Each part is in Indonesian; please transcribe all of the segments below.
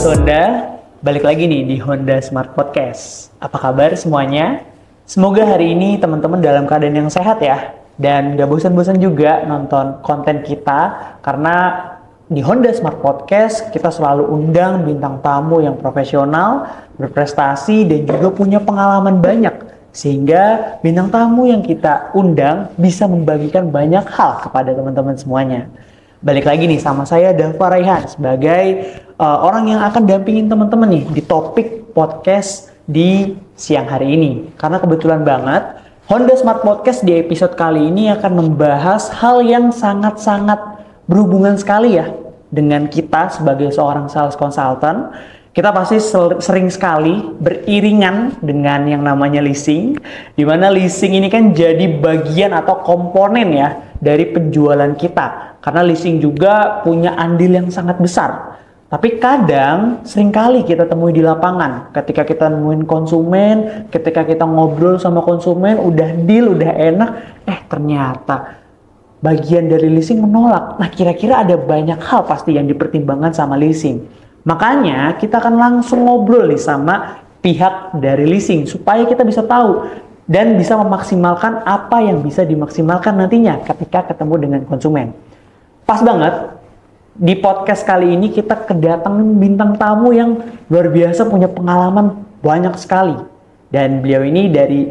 Honda, balik lagi nih di Honda Smart Podcast. Apa kabar semuanya? Semoga hari ini teman-teman dalam keadaan yang sehat ya. Dan gak bosan-bosan juga nonton konten kita. Karena di Honda Smart Podcast kita selalu undang bintang tamu yang profesional, berprestasi, dan juga punya pengalaman banyak. Sehingga bintang tamu yang kita undang bisa membagikan banyak hal kepada teman-teman semuanya. Balik lagi nih sama saya Dava Raihan sebagai orang yang akan dampingin teman-teman nih di topik podcast di siang hari ini. Karena kebetulan banget Honda Smart Podcast di episode kali ini akan membahas hal yang sangat-sangat berhubungan sekali ya dengan kita sebagai seorang sales consultant. Kita pasti sering sekali beriringan dengan yang namanya leasing, di mana leasing ini kan jadi bagian atau komponen ya dari penjualan kita. Karena leasing juga punya andil yang sangat besar. Tapi kadang seringkali kita temui di lapangan, ketika kita nemuin konsumen, ketika kita ngobrol sama konsumen, udah deal, udah enak, ternyata bagian dari leasing menolak. Nah, kira-kira ada banyak hal pasti yang dipertimbangkan sama leasing. Makanya kita akan langsung ngobrol nih sama pihak dari leasing supaya kita bisa tahu dan bisa memaksimalkan apa yang bisa dimaksimalkan nantinya ketika ketemu dengan konsumen. Pas banget di podcast kali ini kita kedatangan bintang tamu yang luar biasa, punya pengalaman banyak sekali. Dan beliau ini dari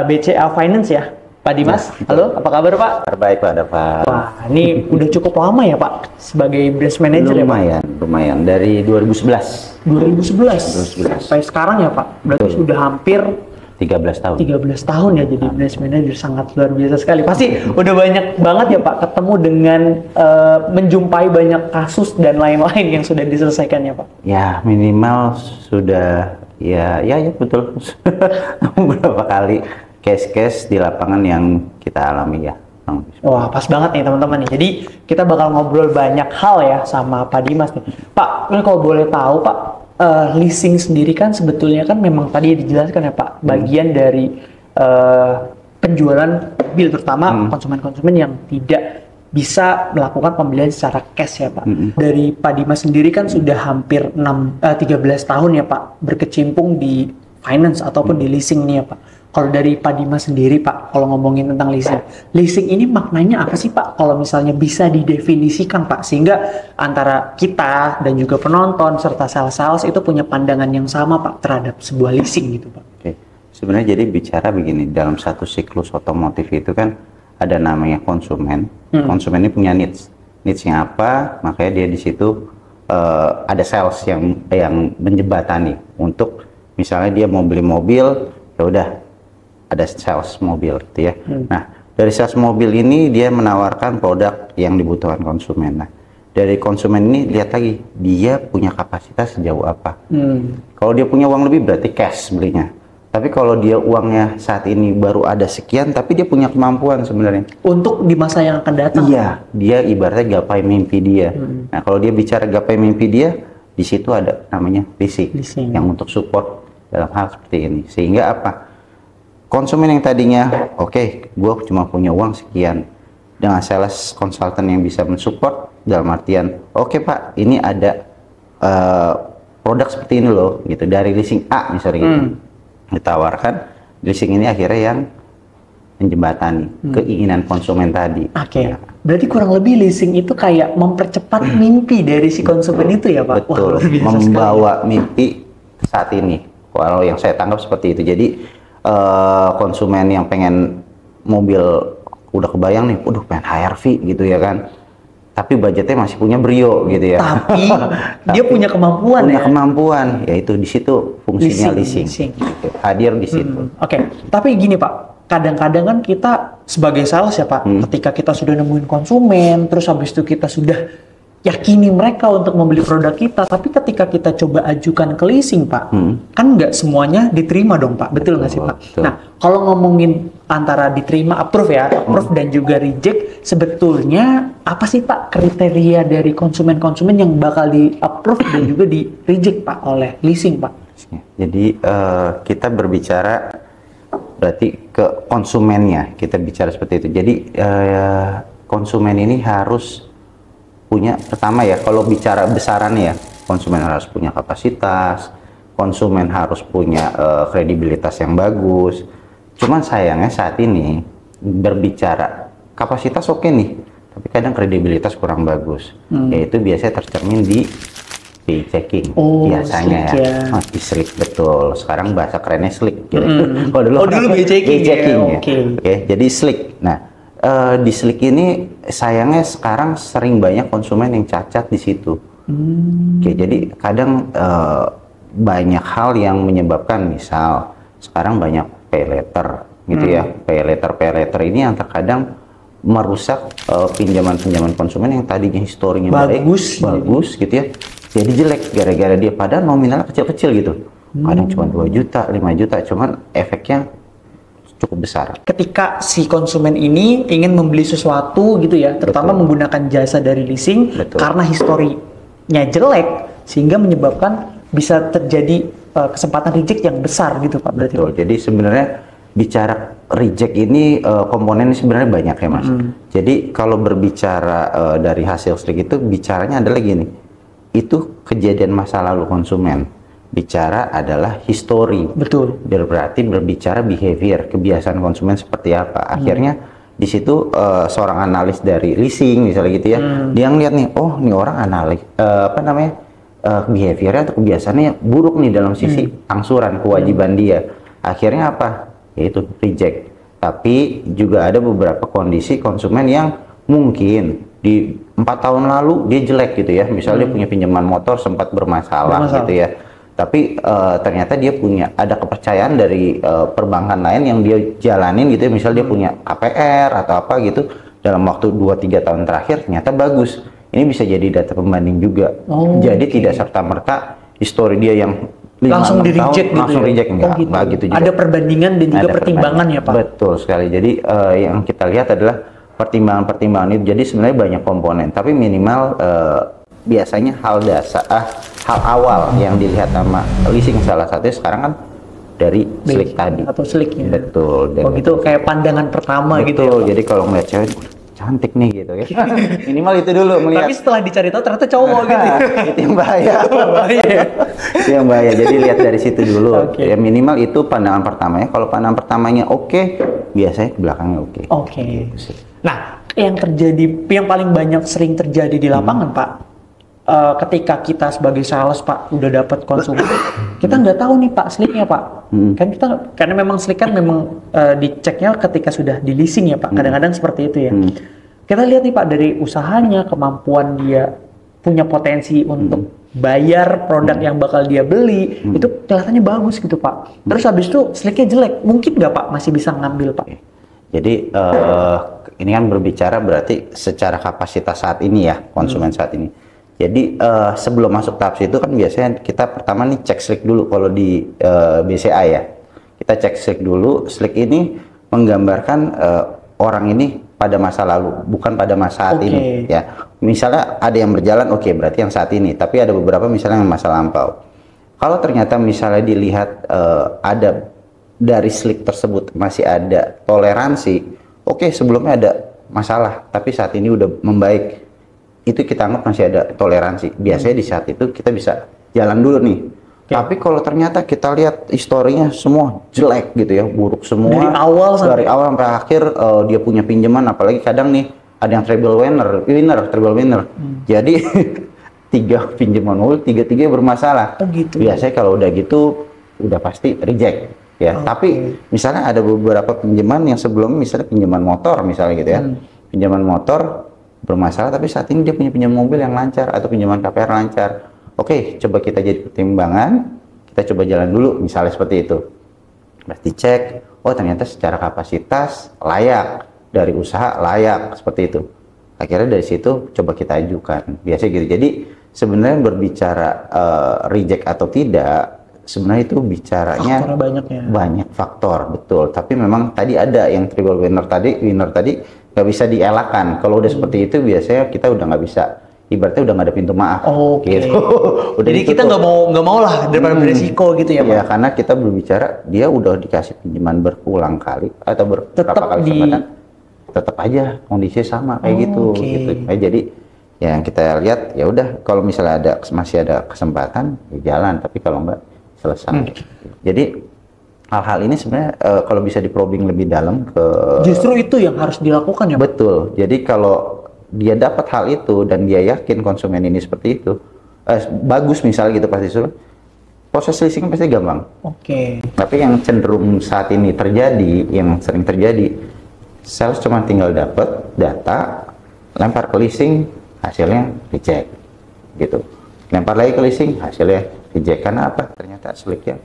BCA Finance ya, Pak Dimas. Ya, halo, apa kabar Pak? Terbaik Pak Dava. Wah, ini udah cukup lama ya Pak sebagai branch manager ya Pak? Lumayan. Dari 2011. 2011 sampai sekarang ya Pak? Berarti Betul. sudah hampir 13 tahun. 13 tahun ya jadi branch manager, sangat luar biasa sekali. Pasti udah banyak banget ya Pak ketemu dengan menjumpai banyak kasus dan lain-lain yang sudah diselesaikan ya Pak? Ya minimal sudah ya betul. Beberapa kali case-case di lapangan yang kita alami ya. Wah, pas banget nih teman-teman nih. Jadi kita bakal ngobrol banyak hal ya sama Pak Dimas nih. Pak, ini kalau boleh tahu Pak, leasing sendiri kan sebetulnya kan memang tadi dijelaskan ya Pak, bagian dari penjualan mobil, terutama konsumen-konsumen yang tidak bisa melakukan pembelian secara cash ya Pak. Dari Pak Dimas sendiri kan sudah hampir 13 tahun ya Pak berkecimpung di finance ataupun di leasing nih ya Pak. Kalau dari Pak Dimas sendiri Pak, kalau ngomongin tentang leasing ini maknanya apa sih Pak? Kalau misalnya bisa didefinisikan Pak, sehingga antara kita dan juga penonton serta sales itu punya pandangan yang sama Pak terhadap sebuah leasing gitu Pak. Oke. Sebenarnya jadi bicara begini, dalam satu siklus otomotif itu kan ada namanya konsumen. Konsumen ini punya needs. Needs-nya apa? Makanya dia di situ ada sales yang menjembatani untuk misalnya dia mau beli mobil, ya udah ada sales mobil gitu ya. Nah, dari sales mobil ini dia menawarkan produk yang dibutuhkan konsumen. Nah, dari konsumen ini lihat lagi dia punya kapasitas sejauh apa. Kalau dia punya uang lebih berarti cash belinya. Tapi kalau dia uangnya saat ini baru ada sekian, tapi dia punya kemampuan sebenarnya untuk di masa yang akan datang. Iya, dia ibaratnya gapai mimpi dia. Nah, kalau dia bicara gapai mimpi dia, di situ ada namanya leasing yang untuk support dalam hal seperti ini. Sehingga apa? Konsumen yang tadinya, oke, gue cuma punya uang sekian, dengan sales consultant yang bisa mensupport dalam artian, oke Pak, ini ada produk seperti ini loh, gitu dari leasing A misalnya gitu, ditawarkan, leasing ini akhirnya yang menjembatani keinginan konsumen tadi. Oke. Berarti kurang lebih leasing itu kayak mempercepat mimpi dari si konsumen itu ya Pak? Betul. Wah, membawa mimpi saat ini. Kalau yang saya tangkap seperti itu. Jadi konsumen yang pengen mobil udah kebayang nih, udah pengen HRV gitu ya kan, tapi budgetnya masih punya Brio gitu ya. Tapi dia punya kemampuan punya kemampuan, yaitu di situ fungsinya leasing. Gitu. Hadir di situ. Oke. Tapi gini Pak, kadang-kadang kan kita sebagai sales ya Pak, ketika kita sudah nemuin konsumen, terus habis itu kita sudah yakini mereka untuk membeli produk kita, tapi ketika kita coba ajukan ke leasing Pak, kan nggak semuanya diterima dong Pak, betul nggak sih Pak? Betul. Nah, kalau ngomongin antara diterima, approve dan juga reject, sebetulnya apa sih Pak kriteria dari konsumen-konsumen yang bakal di approve dan juga di reject Pak oleh leasing Pak? Jadi kita berbicara berarti ke konsumennya, kita bicara seperti itu. Jadi konsumen ini harus punya, pertama ya, kalau bicara besaran ya, konsumen harus punya kapasitas, konsumen harus punya kredibilitas yang bagus. Cuman sayangnya saat ini berbicara kapasitas oke nih, tapi kadang kredibilitas kurang bagus. Yaitu biasanya tercermin di BI checking biasanya slick ya. Di slick, betul. Sekarang bahasa kerennya slick gitu. Dulu BI checking ya. Oke, jadi slick. Nah, di slick ini sayangnya sekarang sering banyak konsumen yang cacat di situ. Oke, jadi kadang banyak hal yang menyebabkan, misal sekarang banyak pay letter gitu ya. Pay letter ini yang terkadang merusak pinjaman-pinjaman konsumen yang tadinya historinya bagus gitu ya. Jadi jelek gara-gara dia, padahal nominalnya kecil-kecil gitu. Kadang cuma 2 juta, 5 juta, cuman efeknya cukup besar. Ketika si konsumen ini ingin membeli sesuatu gitu ya, terutama menggunakan jasa dari leasing, karena historinya jelek, sehingga menyebabkan bisa terjadi kesempatan reject yang besar gitu Pak. Berarti. Betul, jadi sebenarnya bicara reject ini komponennya sebenarnya banyak ya Mas. Jadi kalau berbicara dari hasil slick itu, bicaranya adalah gini, itu kejadian masa lalu konsumen. Bicara adalah history. Betul. Berarti berbicara behavior, kebiasaan konsumen seperti apa. Akhirnya di situ seorang analis dari leasing misalnya gitu ya, dia ngeliat nih, oh nih orang analis behaviornya atau kebiasaannya buruk nih dalam sisi angsuran kewajiban dia. Akhirnya apa? Yaitu reject. Tapi juga ada beberapa kondisi konsumen yang mungkin di 4 tahun lalu dia jelek gitu ya, misalnya dia punya pinjaman motor sempat bermasalah gitu ya, tapi ternyata dia punya ada kepercayaan dari perbankan lain yang dia jalanin gitu ya, misalnya dia punya KPR atau apa gitu, dalam waktu 2-3 tahun terakhir ternyata bagus. Ini bisa jadi data pembanding juga. Jadi tidak serta-merta histori dia yang langsung di-reject gitu langsung reject, enggak gitu juga. Ada perbandingan dan juga pertimbangan ya Pak? Betul sekali. Jadi yang kita lihat adalah pertimbangan-pertimbangan itu. Jadi sebenarnya banyak komponen, tapi minimal biasanya hal awal yang dilihat sama leasing salah satunya sekarang kan dari slick tadi. Atau slick ya? Betul. Gitu kayak pandangan pertama gitu ya Pak? Jadi kalau ngeliat cewek cantik nih gitu ya. Minimal itu dulu melihat. Tapi setelah dicari tahu ternyata cowok gitu. Itu yang bahaya. Itu yang bahaya. Jadi lihat dari situ dulu. Ya minimal itu pandangan pertamanya. Kalau pandangan pertamanya oke, biasanya ke belakangnya oke. Gitu. Nah, yang paling banyak sering terjadi di lapangan Pak, ketika kita sebagai sales Pak udah dapat konsumen, kita nggak tahu nih Pak slicknya Pak. Kan kita, karena memang slick kan memang diceknya ketika sudah di leasing ya Pak. Kadang-kadang seperti itu ya. Kita lihat nih Pak dari usahanya, kemampuan dia punya potensi untuk bayar produk yang bakal dia beli, itu kelihatannya bagus gitu Pak. Terus habis itu slicknya jelek, mungkin nggak Pak masih bisa ngambil Pak? Jadi ini kan berbicara berarti secara kapasitas saat ini ya, konsumen saat ini. Jadi sebelum masuk tahap situ kan biasanya kita pertama nih cek slick dulu kalau di BCA ya. Kita cek slick dulu. Slick ini menggambarkan orang ini pada masa lalu, bukan pada masa saat ini ya. Misalnya ada yang berjalan, berarti yang saat ini. Tapi ada beberapa misalnya yang masa lampau. Kalau ternyata misalnya dilihat ada dari slick tersebut masih ada toleransi, sebelumnya ada masalah, tapi saat ini udah membaik, itu kita anggap masih ada toleransi. Biasanya di saat itu kita bisa jalan dulu nih. Tapi kalau ternyata kita lihat historinya semua jelek gitu ya, buruk semua dari awal sampai akhir, dia punya pinjaman, apalagi kadang nih ada yang treble winner. Jadi 3 pinjaman mobil, 3-3 bermasalah. Biasanya kalau udah gitu udah pasti reject ya. Tapi misalnya ada beberapa pinjaman yang sebelum, misalnya pinjaman motor misalnya gitu ya, pinjaman motor bermasalah, tapi saat ini dia punya pinjaman mobil yang lancar atau pinjaman KPR lancar. Coba kita jadi pertimbangan, kita coba jalan dulu misalnya seperti itu. Berarti cek, ternyata secara kapasitas layak, dari usaha layak, seperti itu. Akhirnya dari situ coba kita ajukan. Biasanya gitu. Jadi sebenarnya berbicara reject atau tidak, sebenarnya itu bicaranya banyak faktor, betul. Tapi memang tadi ada yang triple winner tadi nggak bisa dielakkan. Kalau udah seperti itu biasanya kita udah nggak bisa, ibaratnya udah nggak ada pintu maaf. Gitu. Jadi kita nggak mau lah daripada beresiko gitu ya Pak? Ya, karena kita berbicara dia udah dikasih pinjaman berulang kali atau berapa kali kesempatan, tetap aja kondisinya sama kayak gitu. Jadi yang kita lihat ya udah, kalau misalnya masih ada kesempatan ya jalan, tapi kalau enggak selesai. Jadi hal-hal ini sebenarnya kalau bisa di-probing lebih dalam ke, justru itu yang harus dilakukan ya Pak? Betul. Jadi kalau dia dapat hal itu dan dia yakin konsumen ini seperti itu, bagus misalnya gitu, pasti suruh proses leasing pasti gampang. Oke. Tapi yang cenderung saat ini terjadi, yang sering terjadi, sales cuma tinggal dapat data, lempar ke leasing, hasilnya reject, gitu. Lempar lagi ke leasing, hasilnya reject. Karena apa? Ternyata seleknya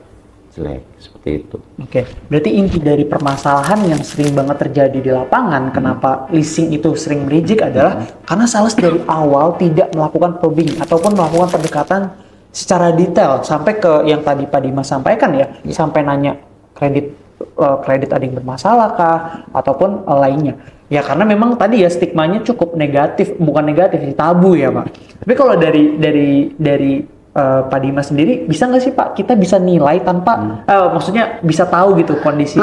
jelek, seperti itu. Oke, berarti inti dari permasalahan yang sering banget terjadi di lapangan, kenapa leasing itu sering reject adalah karena sales dari awal tidak melakukan probing ataupun melakukan pendekatan secara detail sampai ke yang tadi Pak Dimas sampaikan ya, sampai nanya kredit ada yang bermasalah kah ataupun lainnya. Ya karena memang tadi ya stigmanya cukup negatif, bukan negatif, tabu ya Pak. Tapi kalau dari Pak Dimas sendiri, bisa nggak sih Pak kita bisa nilai tanpa, maksudnya bisa tahu gitu kondisi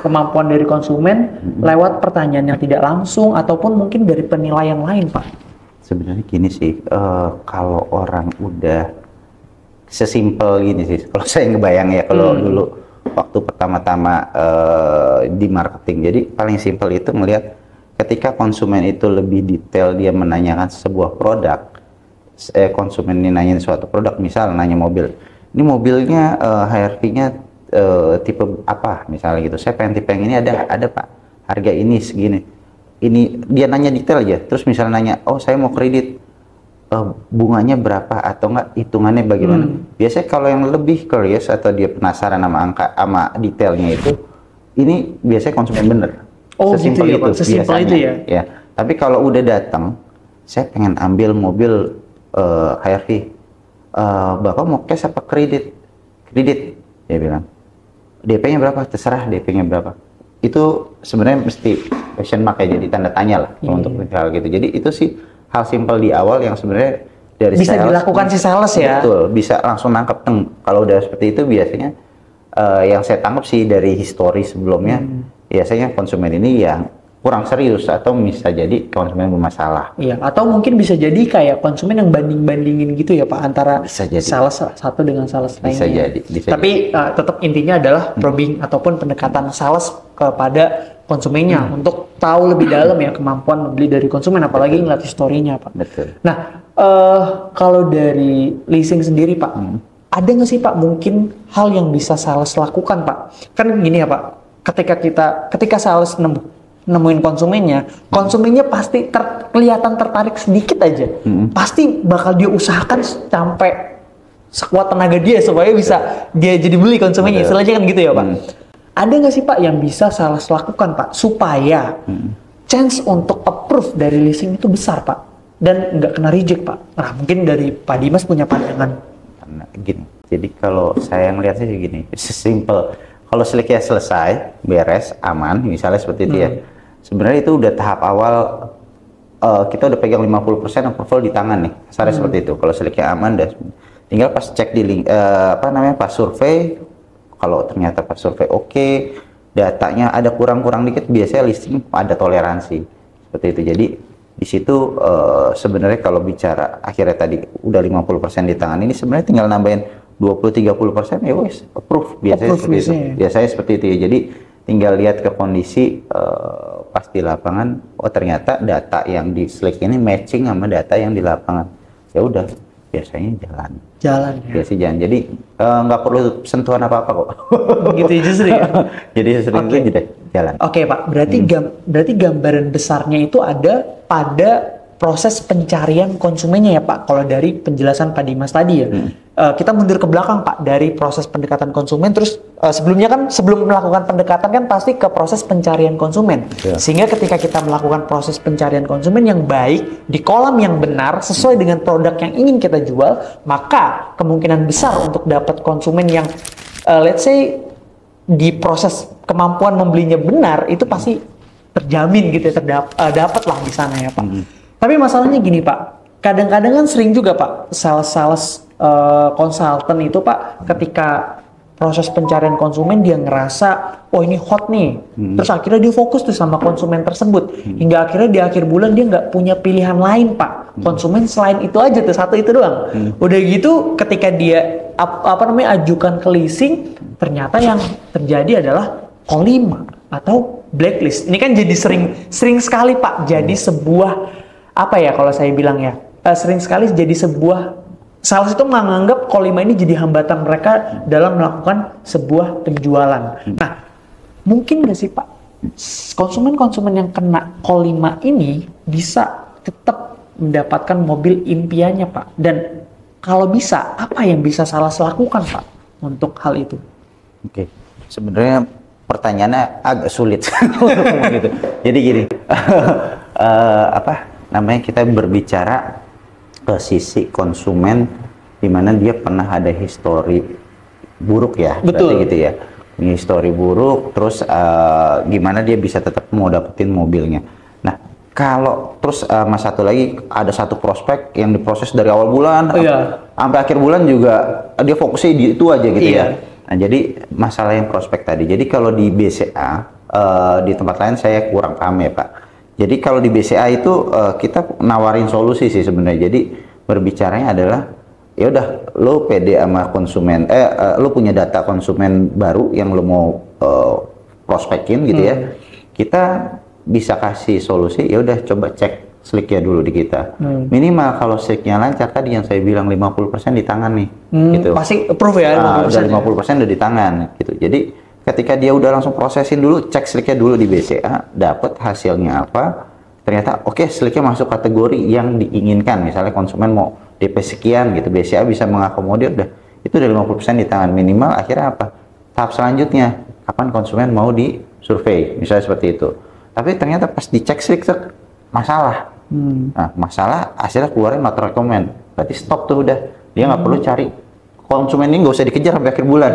kemampuan dari konsumen lewat pertanyaan yang tidak langsung ataupun mungkin dari penilaian lain Pak? Sebenarnya gini sih, kalau orang udah sesimpel gini sih, kalau saya ngebayang ya, kalau dulu waktu pertama-tama di marketing, jadi paling simpel itu melihat ketika konsumen itu lebih detail, dia menanyakan sebuah produk, konsumen ini nanyain suatu produk, misal nanya mobil, ini mobilnya HRV-nya tipe apa misalnya gitu, saya pengen tipe yang ini, ada Pak, harga ini segini, ini dia nanya detail aja, terus misalnya nanya, oh saya mau kredit, bunganya berapa atau enggak, hitungannya bagaimana. Biasanya kalau yang lebih curious atau dia penasaran sama angka, sama detailnya itu, ini biasanya konsumen bener. Sesimpel gitu ya, Pak? Sesimpel itu ya? Tapi kalau udah datang, saya pengen ambil mobil HRV, Bapak mau cash apa kredit? Kredit, dia bilang. DP-nya berapa? Terserah DP-nya berapa. Itu sebenarnya mesti question mark ya, jadi tanda tanya lah untuk hal gitu. Jadi itu sih hal simpel di awal yang sebenarnya dari bisa sales, dilakukan si sales ya. Betul, bisa langsung nangkep. Kalau udah seperti itu biasanya yang saya tangkap sih dari histori sebelumnya, biasanya konsumen ini yang kurang serius atau bisa jadi konsumen bermasalah. Iya, atau mungkin bisa jadi kayak konsumen yang banding-bandingin gitu ya Pak, antara sales satu dengan sales lainnya. Bisa jadi. Tapi tetap intinya adalah probing ataupun pendekatan sales kepada konsumennya untuk tahu lebih dalam ya kemampuan membeli dari konsumen, apalagi ngeliat historinya Pak. Betul. Nah, kalau dari leasing sendiri Pak, ada nggak sih Pak mungkin hal yang bisa sales lakukan Pak? Kan gini ya Pak, ketika sales nemuin konsumennya pasti kelihatan tertarik sedikit aja, pasti bakal dia usahakan sampai sekuat tenaga dia supaya bisa dia jadi beli konsumennya, istilahnya kan gitu ya Pak. Ada nggak sih Pak yang bisa sales lakukan Pak supaya chance untuk approve dari leasing itu besar Pak dan nggak kena reject Pak? Nah mungkin dari Pak Dimas punya pandangan. Nah, gini, jadi kalau saya ngelihatnya sih gini, simple. Kalau seleknya selesai, beres, aman, misalnya seperti itu ya. Sebenarnya itu udah tahap awal, kita udah pegang 50% approval di tangan nih, kasarnya seperti itu. Kalau seleknya aman, tinggal pas cek di link, pas survei. Kalau ternyata pas survei oke, datanya ada kurang-kurang dikit, biasanya listing ada toleransi seperti itu. Jadi di situ sebenarnya kalau bicara akhirnya tadi udah 50% di tangan, ini sebenarnya tinggal nambahin 20-30% ya wes approve, biasanya seperti itu. Biasanya seperti itu ya. Jadi tinggal lihat ke kondisi pas di lapangan, oh ternyata data yang di Slack ini matching sama data yang di lapangan, ya udah biasanya jalan ya. Biasanya jalan, jadi nggak perlu sentuhan apa-apa kok. Gitu justru ya. Jadi sering itu jadi jalan. Oke Pak, berarti gambaran besarnya itu ada pada proses pencarian konsumennya ya Pak. Kalau dari penjelasan Pak Dimas tadi ya, kita mundur ke belakang Pak, dari proses pendekatan konsumen, terus sebelumnya kan sebelum melakukan pendekatan kan pasti ke proses pencarian konsumen. Sehingga ketika kita melakukan proses pencarian konsumen yang baik di kolom yang benar sesuai dengan produk yang ingin kita jual, maka kemungkinan besar untuk dapat konsumen yang let's say di proses kemampuan membelinya benar itu pasti terjamin gitu ya, dapat lah di sana ya Pak. Tapi masalahnya gini Pak, kadang-kadang kan sering juga Pak sales konsultan itu Pak ketika proses pencarian konsumen dia ngerasa, oh ini hot nih. Terus akhirnya dia fokus tuh sama konsumen tersebut. Hingga akhirnya di akhir bulan dia nggak punya pilihan lain, Pak. Konsumen selain itu aja tuh, satu itu doang. Udah gitu ketika dia ajukan ke leasing, ternyata yang terjadi adalah call 5 atau blacklist. Ini kan jadi sering sekali, Pak, jadi sebuah kalau saya bilang ya, sering sekali jadi sebuah sales itu menganggap call 5 ini jadi hambatan mereka dalam melakukan sebuah penjualan. Nah, mungkin nggak sih Pak, konsumen-konsumen yang kena call 5 ini bisa tetap mendapatkan mobil impiannya Pak? Dan kalau bisa, apa yang bisa sales lakukan Pak untuk hal itu? Oke, sebenarnya pertanyaannya agak sulit. Gitu. Jadi gini, kita berbicara ke sisi konsumen di mana dia pernah ada histori buruk ya, betul gitu ya. Ini histori buruk, terus gimana dia bisa tetap mau dapetin mobilnya. Nah, kalau terus mas satu lagi ada satu prospek yang diproses dari awal bulan sampai akhir bulan juga dia fokusnya di itu aja gitu ya. Nah, jadi masalah yang prospek tadi. Jadi kalau di BCA di tempat lain saya kurang paham ya Pak. Jadi kalau di BCA itu kita nawarin solusi sih sebenarnya. Jadi berbicaranya adalah ya udah lo pede sama konsumen, lo punya data konsumen baru yang lo mau prospekin gitu ya. Kita bisa kasih solusi, ya udah coba cek slicknya dulu di kita. Minimal kalau slicknya lancar tadi yang saya bilang 50% di tangan nih. Gitu. Pasti approve ya 50%. Udah 50% udah di tangan gitu. Jadi ketika dia udah langsung prosesin dulu, cek slicknya dulu di BCA, dapat hasilnya apa, ternyata oke, slicknya masuk kategori yang diinginkan, misalnya konsumen mau DP sekian gitu, BCA bisa mengakomodir, udah itu udah 50% di tangan. Minimal akhirnya apa? Tahap selanjutnya, kapan konsumen mau di survei, misalnya seperti itu. Tapi ternyata pas dicek slick masalah. Nah, masalah hasilnya keluarin not recommend, berarti stop tuh udah, dia nggak perlu cari konsumen ini, nggak usah dikejar sampai akhir bulan.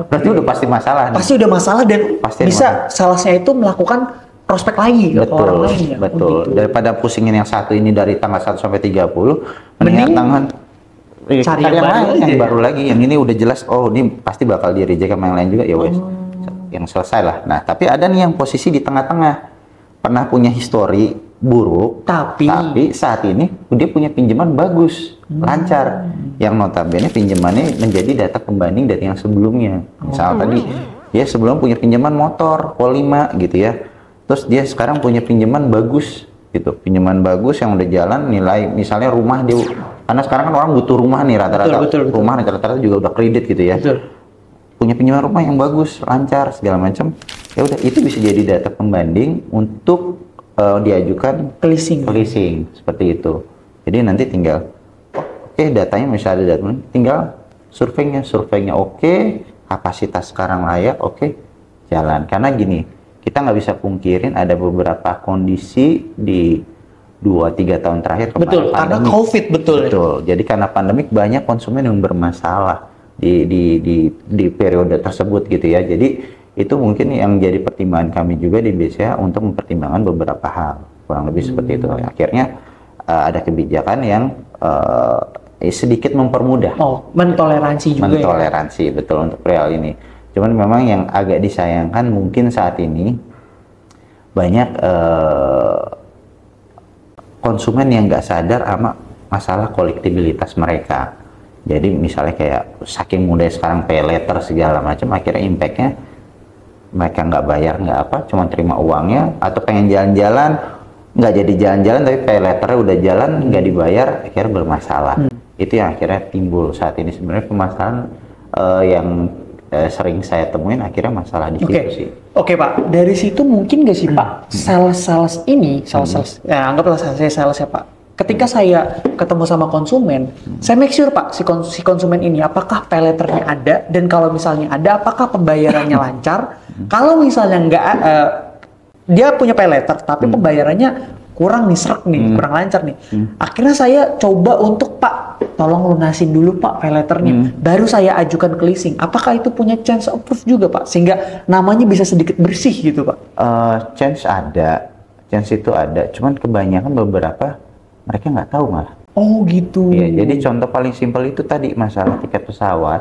Berarti udah pasti masalah. Pasti udah masalah dan pasti bisa salesnya itu melakukan prospek lagi ke orang lain ya. Betul. Gitu. Daripada pusingin yang satu ini dari tanggal 1 sampai 30, mendingan tangan cari yang lain yang baru lagi. Yang ini udah jelas, oh ini pasti bakal di reject sama yang lain juga ya wes. Yang selesai lah. Nah, tapi ada nih yang posisi di tengah-tengah. Pernah punya histori buruk, tapi saat ini dia punya pinjaman bagus, lancar, yang notabene pinjamannya menjadi data pembanding dari yang sebelumnya. Misalnya tadi dia sebelum punya pinjaman motor call 5 gitu ya, terus dia sekarang punya pinjaman bagus gitu, pinjaman bagus yang udah jalan, nilai misalnya rumah dia, karena sekarang kan orang butuh rumah nih rata-rata, rumah rata-rata juga udah kredit gitu ya. Punya pinjaman rumah yang bagus, lancar segala macam, ya udah itu bisa jadi data pembanding untuk diajukan ke leasing seperti itu. Jadi nanti tinggal datanya misalnya ada data, tinggal surveinya oke, kapasitas sekarang layak oke, jalan. Karena gini, kita nggak bisa pungkirin ada beberapa kondisi di 2-3 tahun terakhir betul, karena COVID betul. Jadi karena pandemik banyak konsumen yang bermasalah di periode tersebut gitu ya. Jadi itu mungkin yang jadi pertimbangan kami juga di BCA untuk mempertimbangkan beberapa hal, kurang lebih seperti itu. Akhirnya ada kebijakan yang sedikit mempermudah, mentoleransi juga. Mentoleransi ya? Betul untuk perihal ini. Cuman memang yang agak disayangkan mungkin saat ini banyak konsumen yang nggak sadar sama masalah kolektibilitas mereka. Jadi misalnya kayak saking mudah sekarang pay letter segala macam, akhirnya impactnya mereka nggak bayar nggak apa, cuma terima uangnya, atau pengen jalan-jalan nggak jadi jalan-jalan tapi pay letternya udah jalan nggak dibayar, akhirnya bermasalah. Itu yang akhirnya timbul saat ini sebenarnya permasalahan yang sering saya temuin, akhirnya masalah di situ sih. Oke Pak, dari situ mungkin nggak sih Pak, sales ini, ya anggaplah saya sales ya Pak. Ketika saya ketemu sama konsumen, saya make sure Pak, si konsumen ini apakah pay letternya ada, dan kalau misalnya ada, apakah pembayarannya lancar. Kalau misalnya nggak, dia punya pay letter, tapi pembayarannya kurang nih, kurang lancar nih. Akhirnya saya coba untuk Pak, tolong lunasin dulu Pak pay letternya, baru saya ajukan ke leasing. Apakah itu punya chance approve juga Pak, sehingga namanya bisa sedikit bersih gitu Pak? Chance itu ada, cuman kebanyakan beberapa mereka nggak tahu malah. Oh gitu. Iya, jadi contoh paling simpel itu tadi masalah tiket pesawat.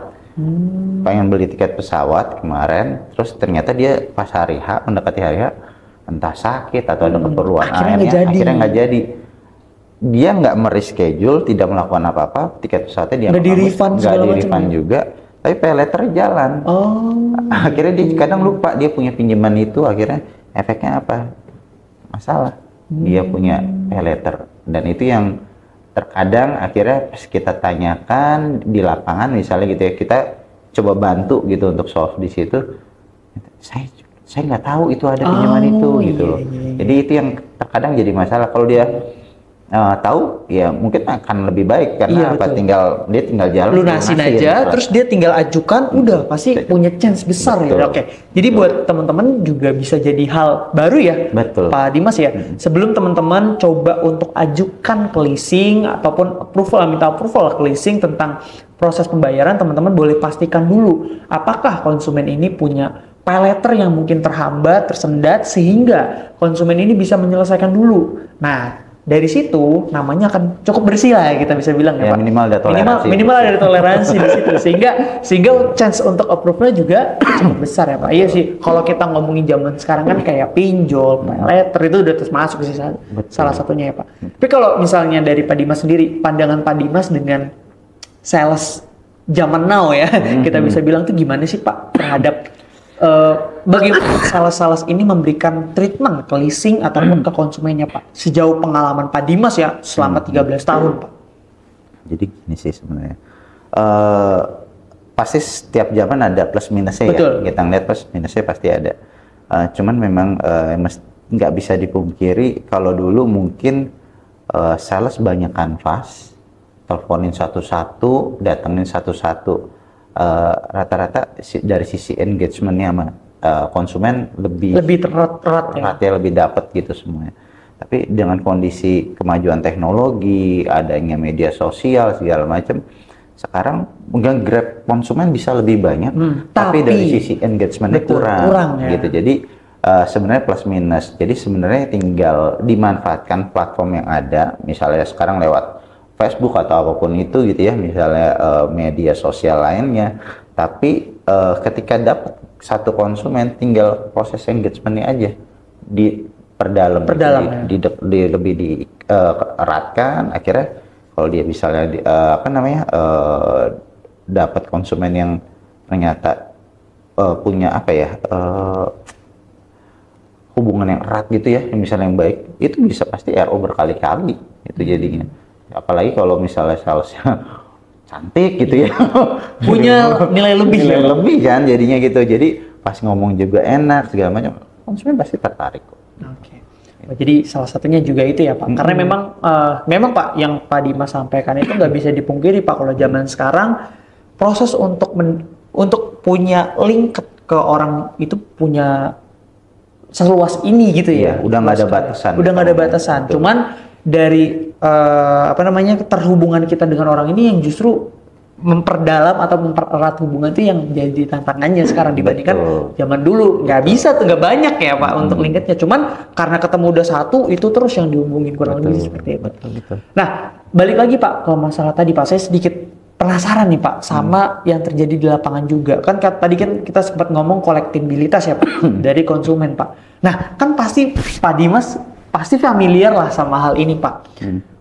pengen beli tiket pesawat kemarin, terus ternyata dia pas hari H, mendekati hari H, entah sakit atau ada keperluan akhirnya nggak jadi. Dia nggak mereschedule, tidak melakukan apa-apa, tiket pesawatnya dia nggak di-refund juga, tapi pay later jalan. Akhirnya dia kadang lupa dia punya pinjaman itu, akhirnya efeknya apa? Masalah. Dia punya pay later, dan itu yang terkadang akhirnya pas kita tanyakan di lapangan misalnya gitu ya, kita coba bantu gitu untuk solve di situ, saya nggak tahu itu ada pinjaman itu gitu loh. Jadi itu yang terkadang jadi masalah. Kalau dia tahu ya mungkin akan lebih baik karena apa, dia tinggal jalan lunasin aja, terus dia tinggal ajukan, udah pasti punya chance besar ya. Jadi buat teman-teman juga bisa jadi hal baru ya, Pak Dimas ya. Sebelum teman-teman coba untuk ajukan ke leasing ataupun minta approval ke leasing tentang proses pembayaran, teman-teman boleh pastikan dulu apakah konsumen ini punya pay later yang mungkin terhambat, tersendat, sehingga konsumen ini bisa menyelesaikan dulu. Nah, dari situ namanya akan cukup bersih lah, kita bisa bilang ya, Pak. Minimal ada toleransi. Minimal ada toleransi di situ, sehingga chance untuk approve-nya juga cukup besar ya, Pak. Iya sih, kalau kita ngomongin zaman sekarang kan kayak pinjol, pay later itu udah terus masuk sih salah satunya ya, Pak. Tapi kalau misalnya dari Pak Dimas sendiri, pandangan Pak Dimas dengan sales zaman now ya, kita bisa bilang tuh gimana sih, Pak, terhadap bagaimana sales ini memberikan treatment ke leasing ataupun ke konsumennya, Pak? Sejauh pengalaman Pak Dimas ya selama 13 tahun, Pak. Jadi gini sih sebenarnya. Pasti setiap zaman ada plus minusnya. Ya. Kita ngeliat plus minusnya pasti ada. Cuman memang nggak bisa dipungkiri kalau dulu mungkin sales banyak kanvas, teleponin satu-satu, datengin satu-satu. Rata-rata dari sisi engagementnya sama konsumen lebih erat ya, lebih dapat gitu semuanya. Tapi dengan kondisi kemajuan teknologi, adanya media sosial segala macam, sekarang mungkin grab konsumen bisa lebih banyak, tapi dari sisi engagementnya kurang ya. Gitu. Jadi sebenarnya plus minus. Jadi sebenarnya tinggal dimanfaatkan platform yang ada, misalnya sekarang lewat Facebook atau apapun itu gitu ya, misalnya media sosial lainnya, tapi ketika dapat satu konsumen tinggal proses engagementnya aja diperdalam, lebih dieratkan, akhirnya kalau dia misalnya dapat konsumen yang ternyata punya hubungan yang erat gitu ya, misalnya yang baik, itu bisa pasti RO berkali-kali itu jadinya. Apalagi kalau misalnya salesnya cantik gitu ya, punya nilai lebih kan jadinya gitu. Jadi pas ngomong juga enak segala macam, konsumen pasti tertarik kok. Jadi salah satunya juga itu ya, Pak. Karena memang Pak, yang Pak Dimas sampaikan itu nggak bisa dipungkiri, Pak. Kalau zaman sekarang proses untuk punya link ke orang itu punya seluas ini gitu ya. Udah nggak ada batasan. Betul. Cuman dari keterhubungan kita dengan orang ini yang justru memperdalam atau mempererat hubungan itu yang jadi tantangannya sekarang dibandingkan zaman dulu. Nggak bisa tuh, nggak banyak ya, Pak, untuk linknya. Cuman karena ketemu udah satu, itu terus yang dihubungin kurang lebih seperti itu. Nah, balik lagi, Pak, ke masalah tadi, Pak, saya sedikit penasaran nih, Pak, sama yang terjadi di lapangan juga. Kan tadi kan kita sempat ngomong kolektibilitas ya, Pak, dari konsumen, Pak. Nah, kan pasti Pak Dimas pasti familiar lah sama hal ini, Pak.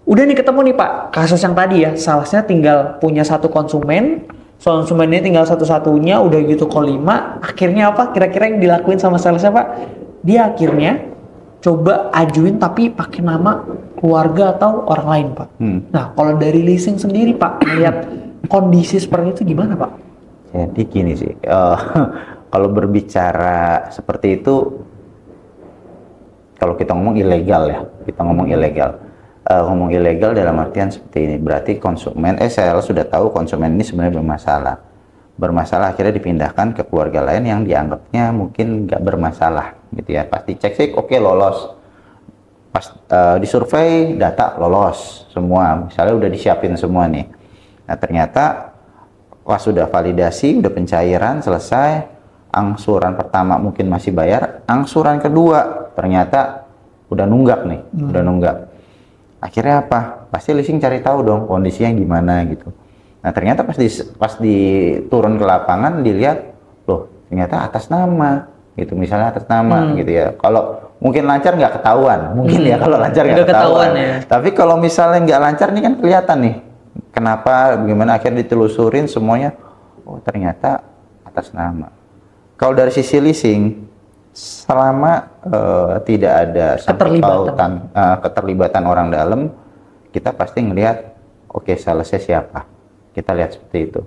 Udah nih ketemu nih, Pak, kasus yang tadi ya, salesnya tinggal punya satu konsumennya tinggal satu-satunya, udah gitu call 5, akhirnya apa kira-kira yang dilakuin sama salesnya, Pak? Dia akhirnya coba ajuin tapi pakai nama keluarga atau orang lain, Pak. Nah, kalau dari leasing sendiri, Pak, melihat kondisi seperti itu gimana, Pak? Jadi gini sih, kalau berbicara seperti itu, kalau kita ngomong ilegal ya, ngomong ilegal dalam artian seperti ini, berarti sales sudah tahu konsumen ini sebenarnya bermasalah, akhirnya dipindahkan ke keluarga lain yang dianggapnya mungkin nggak bermasalah gitu ya, pasti cek oke, lolos, pas disurvei data lolos semua, misalnya udah disiapin semua nih. Nah, ternyata pas sudah validasi, udah pencairan selesai, angsuran pertama mungkin masih bayar, angsuran kedua ternyata udah nunggak nih, udah nunggak. Akhirnya apa? Pasti leasing cari tahu dong kondisinya gimana gitu. Nah ternyata pas di turun ke lapangan dilihat, loh ternyata atas nama, gitu misalnya atas nama gitu ya. Kalau mungkin lancar nggak ketahuan, mungkin ya kalau lancar nggak ketahuan. Ya. Tapi kalau misalnya nggak lancar nih kan kelihatan nih, kenapa, bagaimana akhirnya ditelusurin semuanya, oh ternyata atas nama. Kalau dari sisi leasing, selama tidak ada keterlibatan orang dalam, kita pasti ngelihat, oke, salesnya siapa, kita lihat seperti itu.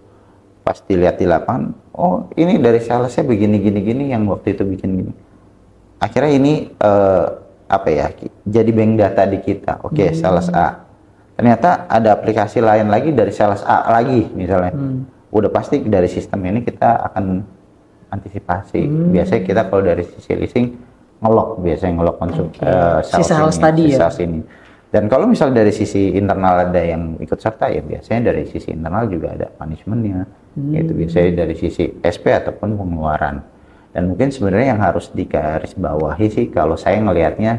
Pas dilihat di lapangan, oh ini dari salesnya begini gini yang waktu itu bikin gini. Akhirnya ini jadi bank data di kita. Oke, sales A. Ternyata ada aplikasi lain lagi dari sales A lagi misalnya. Udah pasti dari sistem ini kita akan antisipasi. Biasanya kita kalau dari sisi leasing ngelok sales ini. Dan kalau misalnya dari sisi internal ada yang ikut serta, ya biasanya dari sisi internal juga ada punishment-nya. Gitu biasanya dari sisi SP ataupun pengeluaran. Dan mungkin sebenarnya yang harus digarisbawahi sih kalau saya ngelihatnya,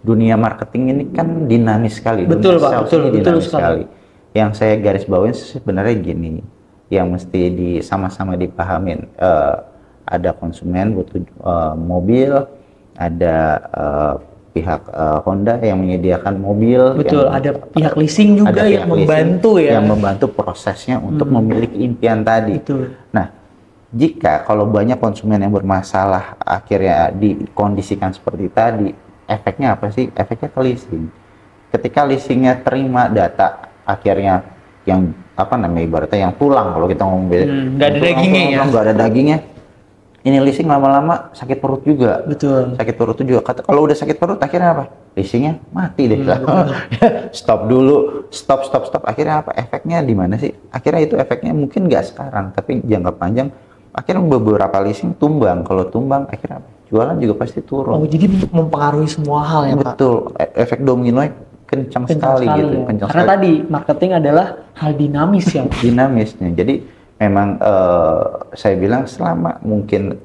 dunia marketing ini kan dinamis sekali. Betul Pak, betul sekali. Yang saya garisbawahi sebenarnya gini, yang mesti sama-sama dipahamin. Ada konsumen butuh mobil, ada pihak Honda yang menyediakan mobil. Betul, ada pihak leasing juga yang membantu ya. Yang membantu prosesnya untuk memiliki impian tadi. Betul. Nah, jika kalau banyak konsumen yang bermasalah akhirnya dikondisikan seperti tadi, efeknya apa sih? Efeknya ke leasing. Ketika leasingnya terima data, akhirnya yang ibaratnya yang tulang, kalau kita ngomong nggak ada dagingnya ya. Nggak ada dagingnya. Ini leasing lama-lama sakit perut juga. Betul. Sakit perut itu juga. Kalau udah sakit perut akhirnya apa? Leasingnya mati deh. Stop dulu. Stop. Akhirnya apa? Efeknya di mana sih? Akhirnya itu efeknya mungkin nggak sekarang, tapi jangka panjang. Akhirnya beberapa leasing tumbang. Kalau tumbang akhirnya apa? Jualan juga pasti turun. Oh, jadi mempengaruhi semua hal ya Pak? Betul. Efek domino kencang sekali gitu. Ya. Karena tadi marketing adalah hal dinamis ya. Dinamisnya. Jadi memang saya bilang selama mungkin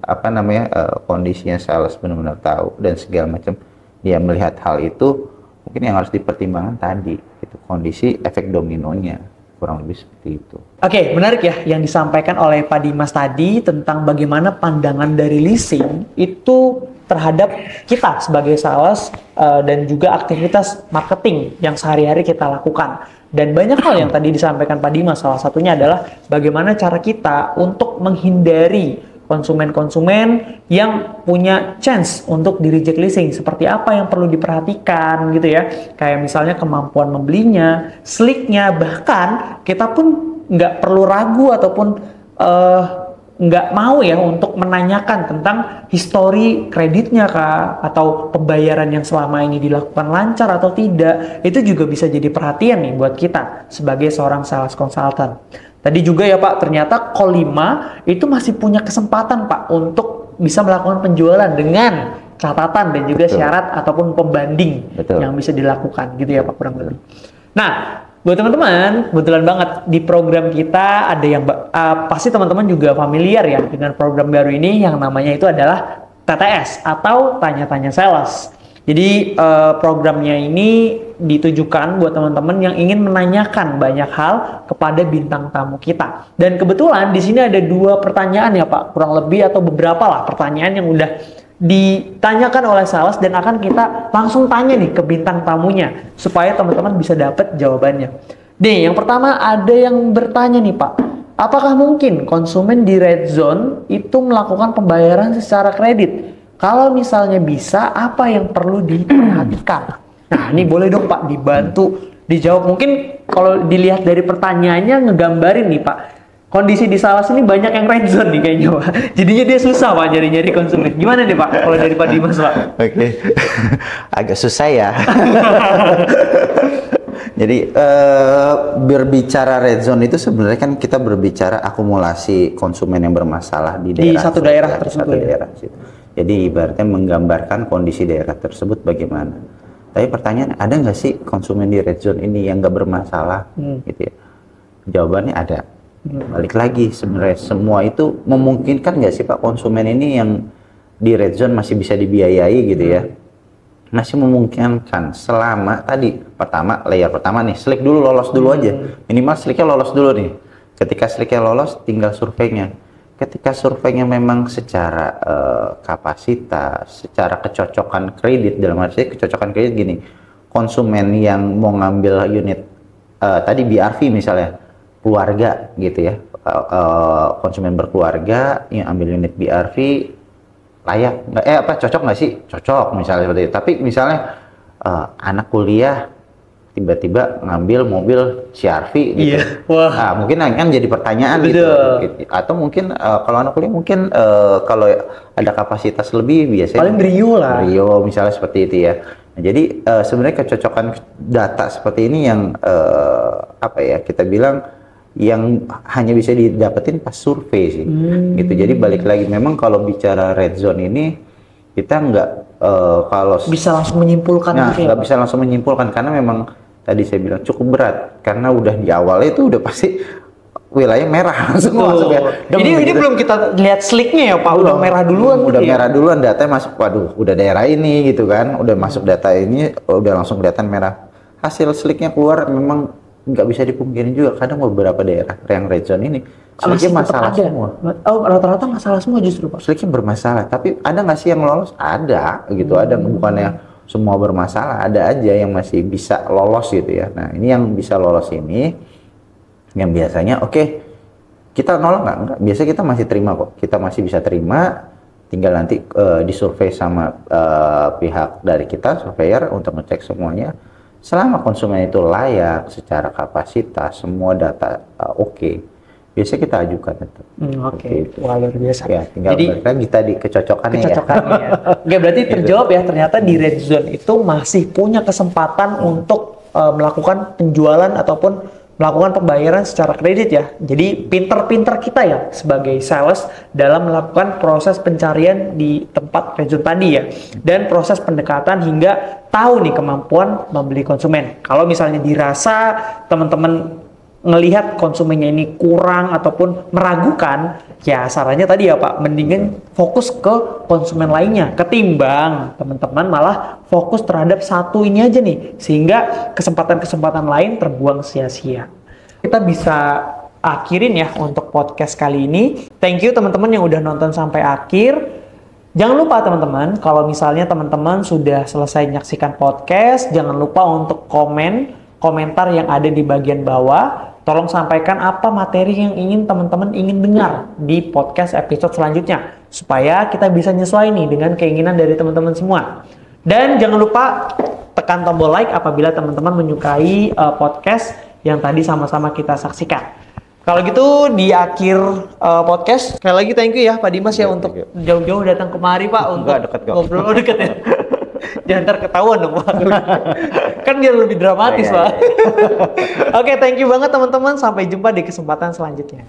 kondisinya sales benar-benar tahu dan segala macam dia melihat hal itu, mungkin yang harus dipertimbangkan tadi itu kondisi efek dominonya, kurang lebih seperti itu. Oke, menarik ya yang disampaikan oleh Pak Dimas tadi tentang bagaimana pandangan dari leasing itu terhadap kita sebagai sales dan juga aktivitas marketing yang sehari-hari kita lakukan. Dan banyak hal yang tadi disampaikan Pak Dimas, salah satunya adalah bagaimana cara kita untuk menghindari konsumen-konsumen yang punya chance untuk di reject leasing. Seperti apa yang perlu diperhatikan gitu ya. Kayak misalnya kemampuan membelinya, slicknya, bahkan kita pun nggak perlu ragu ataupun nggak mau ya untuk menanyakan tentang histori kreditnya kah, atau pembayaran yang selama ini dilakukan lancar atau tidak. Itu juga bisa jadi perhatian nih buat kita sebagai seorang sales consultant. Tadi juga ya Pak, ternyata call 5 itu masih punya kesempatan Pak untuk bisa melakukan penjualan dengan catatan dan juga syarat ataupun pembanding yang bisa dilakukan gitu ya Pak, kurang lebih. Nah, buat teman-teman, kebetulan banget di program kita ada yang pasti teman-teman juga familiar ya dengan program baru ini yang namanya itu adalah TTS atau Tanya-Tanya Sales. Jadi programnya ini ditujukan buat teman-teman yang ingin menanyakan banyak hal kepada bintang tamu kita. Dan kebetulan di sini ada 2 pertanyaan ya Pak, kurang lebih atau beberapa lah pertanyaan yang udah ditanyakan oleh sales dan akan kita langsung tanya nih ke bintang tamunya supaya teman-teman bisa dapat jawabannya. Nih, yang pertama ada yang bertanya nih Pak, apakah mungkin konsumen di red zone itu melakukan pembayaran secara kredit? Kalau misalnya bisa, apa yang perlu diperhatikan? Nah, ini boleh dong Pak dibantu dijawab. Mungkin kalau dilihat dari pertanyaannya ngegambarin nih Pak, kondisi di sales ini banyak yang red zone nih kayaknya Pak. Jadinya dia susah Pak nyari-nyari konsumen. Gimana nih Pak kalau dari Pak Dimas Pak? Oke. Agak susah ya. Jadi berbicara red zone itu sebenarnya kan kita berbicara akumulasi konsumen yang bermasalah di satu daerah tersebut. Jadi ibaratnya menggambarkan kondisi daerah tersebut bagaimana. Tapi pertanyaan, ada nggak sih konsumen di red zone ini yang nggak bermasalah? Gitu ya. Jawabannya ada. Balik lagi, sebenarnya semua itu memungkinkan nggak sih Pak konsumen ini yang di red zone masih bisa dibiayai gitu ya? masih memungkinkan selama tadi layer pertama nih, slick dulu, lolos dulu aja. Minimal slicknya lolos dulu nih. Ketika slicknya lolos, tinggal surveinya. Ketika surveinya memang secara kapasitas, secara kecocokan kredit, dalam arti kecocokan kredit gini, konsumen yang mau ngambil unit tadi BRV misalnya, keluarga gitu ya, konsumen berkeluarga yang ambil unit BRV, layak nggak cocok nggak sih? Cocok misalnya seperti itu. Tapi misalnya anak kuliah tiba-tiba ngambil mobil CR-V gitu. Iya. Wah. Nah, mungkin kan jadi pertanyaan gitu. Atau mungkin kalau anak kuliah mungkin kalau ada kapasitas lebih biasanya paling Brio lah. Brio misalnya seperti itu ya. Nah, jadi sebenarnya kecocokan data seperti ini yang kita bilang yang hanya bisa didapetin pas survei sih, gitu. Jadi balik lagi, memang kalau bicara red zone ini kita nggak kalau bisa langsung menyimpulkan, nggak bisa langsung menyimpulkan karena memang tadi saya bilang cukup berat karena udah di awal itu udah pasti wilayah merah semua masuk ya. Ini belum kita lihat slicknya ya Pak, udah merah duluan. Udah merah duluan, datanya masuk, waduh, udah daerah ini gitu kan, udah masuk data ini, udah langsung kelihatan merah. Hasil slicknya keluar memang nggak bisa dipungkiri juga, kadang beberapa daerah yang red zone ini slicknya masalah semua. Oh, rata-rata masalah semua justru Pak. Slicknya bermasalah, tapi ada nggak sih yang lolos? Ada gitu, ada, bukannya semua bermasalah, ada aja yang masih bisa lolos gitu ya. Nah ini yang bisa lolos ini, yang biasanya kita nolak nggak? Biasa kita masih terima kok, kita masih bisa terima, tinggal nanti disurvei sama pihak dari kita, surveyor, untuk ngecek semuanya. Selama konsumen itu layak secara kapasitas, semua data biasanya kita ajukan itu. Wah, luar biasa. Ya, tinggal balik lagi tadi kecocokannya. Ya. Oke, berarti terjawab ya, ternyata di red zone itu masih punya kesempatan untuk melakukan penjualan ataupun melakukan pembayaran secara kredit ya. Jadi pinter-pinter kita ya sebagai sales dalam melakukan proses pencarian di tempat red zone tadi ya. Dan proses pendekatan hingga tahu nih kemampuan membeli konsumen. Kalau misalnya dirasa teman-teman ngelihat konsumennya ini kurang ataupun meragukan, ya sarannya tadi ya Pak, mendingan fokus ke konsumen lainnya ketimbang teman-teman malah fokus terhadap satu ini aja nih, sehingga kesempatan-kesempatan lain terbuang sia-sia. Kita bisa akhirin ya untuk podcast kali ini. Thank you teman-teman yang udah nonton sampai akhir. Jangan lupa teman-teman, kalau misalnya teman-teman sudah selesai menyaksikan podcast, jangan lupa untuk komentar yang ada di bagian bawah. Tolong sampaikan apa materi yang teman-teman ingin dengar di podcast episode selanjutnya, supaya kita bisa nyesuaiin nih dengan keinginan dari teman-teman semua. Dan jangan lupa tekan tombol like apabila teman-teman menyukai podcast yang tadi sama-sama kita saksikan. Kalau gitu di akhir podcast, sekali lagi thank you ya Pak Dimas ya untuk jauh-jauh datang kemari Pak untuk ngobrol. Deket ya. Jangan ntar ketahuan dong Pak. Kan biar lebih dramatis Pak. Oke, thank you banget teman-teman. Sampai jumpa di kesempatan selanjutnya.